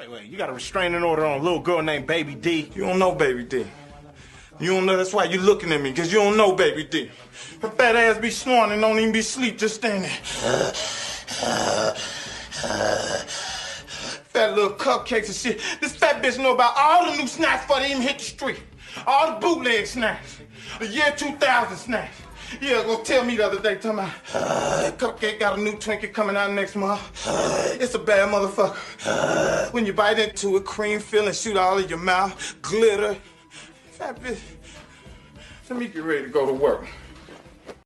Wait, you got a restraining order on a little girl named Baby D. You don't know Baby D. You don't know, that's why you looking at me, because you don't know Baby D. Her fat ass be snoring and don't even be asleep, just standing there. Fat little cupcakes and shit. This fat bitch know about all the new snacks before they even hit the street. All the bootleg snacks. The year 2000 snacks. Yeah, go tell me the other day, talking about, Cupcake got a new Twinkie coming out next month. It's a bad motherfucker. When you bite into it, cream filling shoot all in your mouth, glitter. Fat bitch. Let me get ready to go to work.